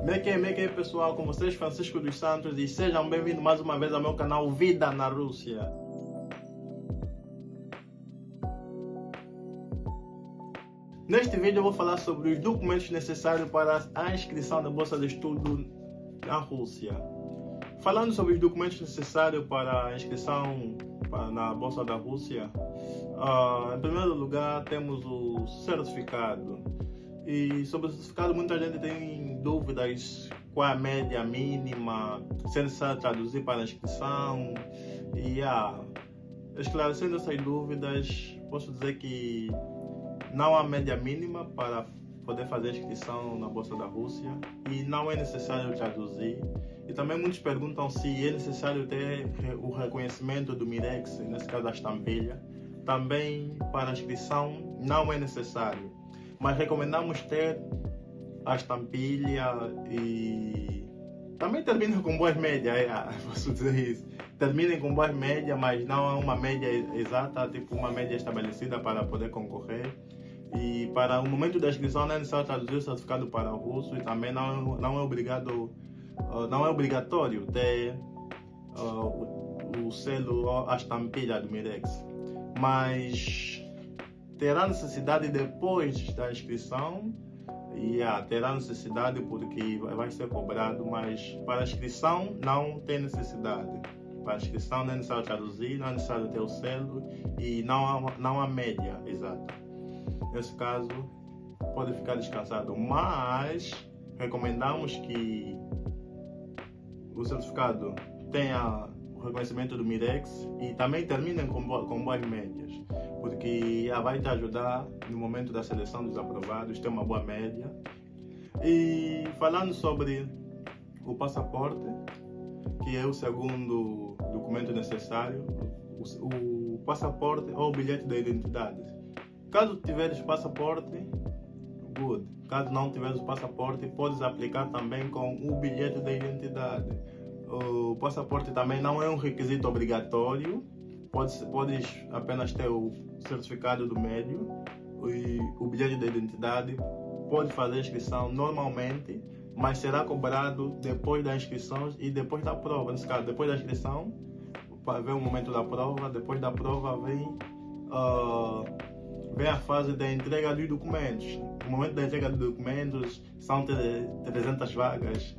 Como é que é, pessoal? Com vocês, Francisco dos Santos, e sejam bem-vindos mais uma vez ao meu canal Vida na Rússia. Neste vídeo eu vou falar sobre os documentos necessários para a inscrição da bolsa de estudo na Rússia. Falando sobre os documentos necessários para a inscrição na bolsa da Rússia, em primeiro lugar temos o certificado. E sobre o certificado muita gente tem dúvidas qual é a média mínima, se é necessário traduzir para a inscrição. E esclarecendo essas dúvidas, posso dizer que não há média mínima para poder fazer a inscrição na Bolsa da Rússia e não é necessário traduzir. E também muitos perguntam se é necessário ter o reconhecimento do Mirex, nesse caso a estampilha. Também para a inscrição não é necessário, mas recomendamos ter a estampilha e também terminem com boas médias, posso dizer isso. Terminem com boas médias, mas não é uma média exata, tipo uma média estabelecida para poder concorrer. E para o momento da inscrição não é necessário traduzir o certificado para o russo e também não é obrigatório ter o selo, a estampilha do Mirex. Mas terá necessidade depois da inscrição, e terá necessidade porque vai ser cobrado, mas para a inscrição não tem necessidade. Para a inscrição não é necessário traduzir, não é necessário ter o selo e não há média exata. Nesse caso, pode ficar descansado, mas recomendamos que o certificado tenha o reconhecimento do Mirex e também terminem com boas médias, porque vai te ajudar no momento da seleção dos aprovados, ter uma boa média. E falando sobre o passaporte, que é o segundo documento necessário, o passaporte ou o bilhete de identidade. Caso tiveres passaporte, good. Caso não tiveres o passaporte, podes aplicar também com o bilhete de identidade. O passaporte também não é um requisito obrigatório. Podes apenas ter o certificado do médio e o bilhete de identidade. Pode fazer a inscrição normalmente, mas será cobrado depois da inscrição e depois da prova. Nesse caso, depois da inscrição, vem o momento da prova. Depois da prova vem a fase da entrega dos documentos. No momento da entrega dos documentos são 300 vagas.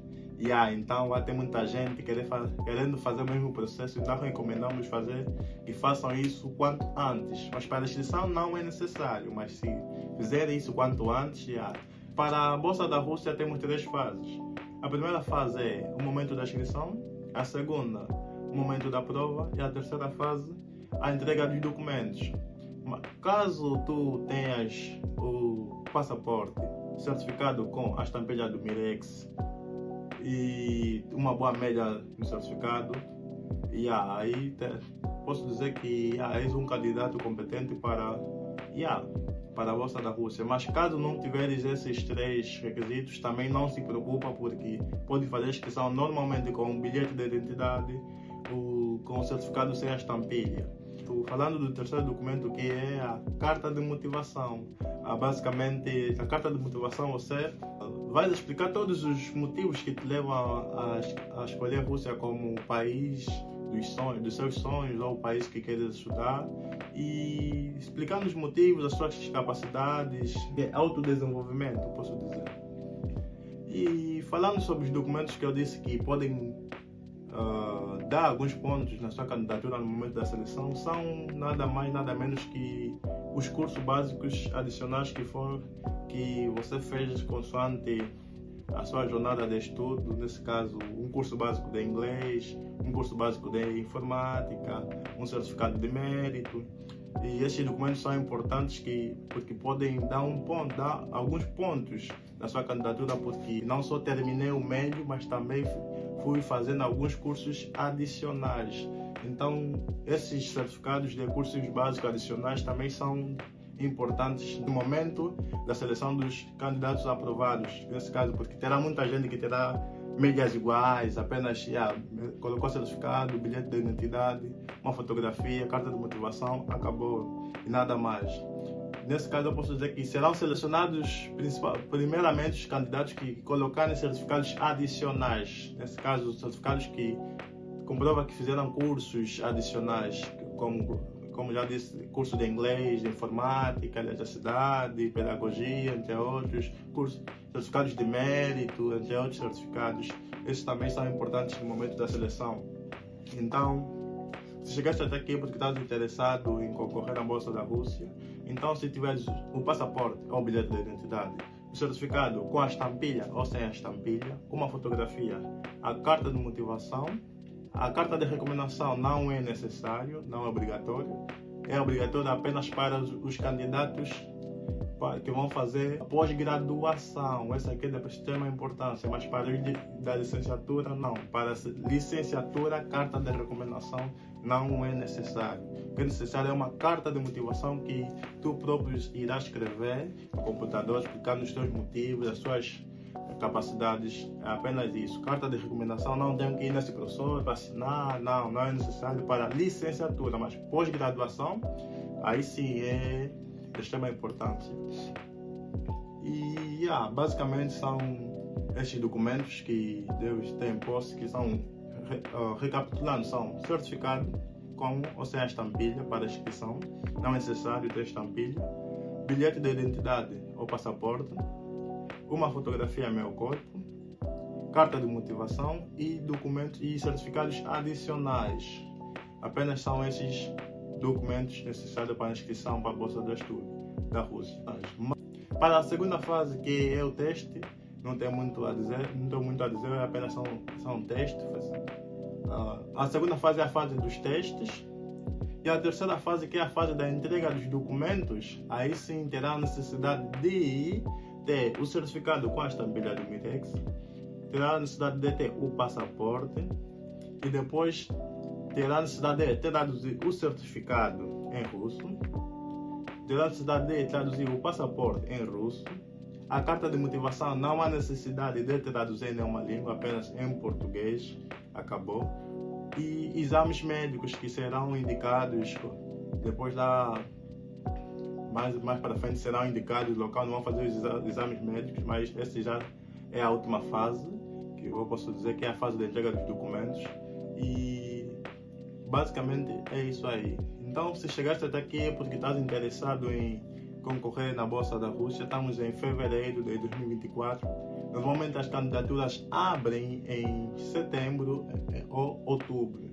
Então vai ter muita gente querendo fazer o mesmo processo, então recomendamos fazer e façam isso quanto antes. Mas para a inscrição não é necessário, mas se fizerem isso quanto antes, Para a Bolsa da Rússia temos 3 fases. A primeira fase é o momento da inscrição, a segunda, o momento da prova, e a terceira fase, a entrega dos documentos. Caso tu tenhas o passaporte certificado com a estampilha do Mirex e uma boa média no certificado, aí posso dizer que és um candidato competente para a Bolsa da Rússia. Mas caso não tiveres esses 3 requisitos, também não se preocupa, porque pode fazer a inscrição normalmente com o bilhete de identidade, com o certificado sem a estampilha. Falando do terceiro documento, que é a carta de motivação. Basicamente, a carta de motivação você vai explicar todos os motivos que te levam a escolher a Rússia como o país dos seus sonhos, ou o país que queres estudar, e explicando os motivos, as suas capacidades, autodesenvolvimento, posso dizer. E falando sobre os documentos que eu disse que podem dar alguns pontos na sua candidatura no momento da seleção, são nada mais nada menos que os cursos básicos adicionais que você fez consoante a sua jornada de estudo. Nesse caso, um curso básico de inglês, um curso básico de informática, um certificado de mérito. E esses documentos são importantes porque podem dar alguns pontos na sua candidatura, porque não só terminei o médio, mas também fui fazendo alguns cursos adicionais. Então, esses certificados de cursos básicos adicionais também são importantes no momento da seleção dos candidatos aprovados, nesse caso, porque terá muita gente que terá médias iguais, apenas colocou certificado, bilhete de identidade, uma fotografia, carta de motivação, acabou, e nada mais. Nesse caso, eu posso dizer que serão selecionados primeiramente os candidatos que colocarem certificados adicionais. Nesse caso, certificados que comprova que fizeram cursos adicionais, como já disse, curso de inglês, de informática, eletricidade, pedagogia, entre outros, certificados de mérito, entre outros certificados. Esses também são importantes no momento da seleção. Então, se chegaste até aqui porque estás interessado em concorrer na Bolsa da Rússia, então se tiveres o passaporte ou o bilhete de identidade, o certificado com a estampilha ou sem a estampilha, uma fotografia, a carta de motivação, a carta de recomendação não é necessário, não é obrigatório, é obrigatório apenas para os candidatos que vão fazer pós-graduação. Essa aqui é de extrema importância, mas para os da licenciatura não. Para a licenciatura, carta de recomendação não é necessário. O que é necessário é uma carta de motivação que tu próprio irás escrever no computador, explicando os teus motivos, as suas capacidades, é apenas isso. Carta de recomendação não tem que ir nesse professor para assinar, não é necessário para licenciatura, mas pós-graduação, aí sim é de extrema importância. E basicamente são estes documentos que Deus tem em posse, que são, recapitulando, são certificado com ou sem a estampilha para inscrição, não é necessário ter estampilha, bilhete de identidade ou passaporte, uma fotografia meu corpo, carta de motivação e documentos e certificados adicionais. Apenas são esses documentos necessários para a inscrição para a Bolsa de Estudo da Rússia. Para a segunda fase, que é o teste, não tenho muito a dizer, apenas são testes. A segunda fase é a fase dos testes. E a terceira fase, que é a fase da entrega dos documentos, aí sim terá a necessidade de ter o certificado com a estampilha do MITEX, terá a necessidade de ter o passaporte e depois terá a necessidade de traduzir o certificado em russo, terá a necessidade de traduzir o passaporte em russo, a carta de motivação não há necessidade de traduzir em nenhuma língua, apenas em português, acabou, e exames médicos que serão indicados depois mais para frente serão indicados o local, não vão fazer os exames médicos, mas essa já é a última fase, que eu posso dizer que é a fase da entrega dos documentos. E basicamente é isso aí. Então, se chegaste até aqui é porque estás interessado em concorrer na Bolsa da Rússia. Estamos em fevereiro de 2024. Normalmente as candidaturas abrem em setembro ou outubro.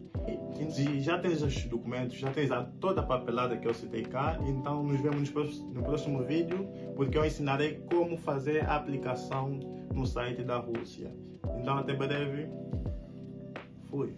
Se já tens os documentos, já tens toda a papelada que eu citei cá, então nos vemos no próximo vídeo, porque eu ensinarei como fazer a aplicação no site da Rússia. Então até breve. Fui.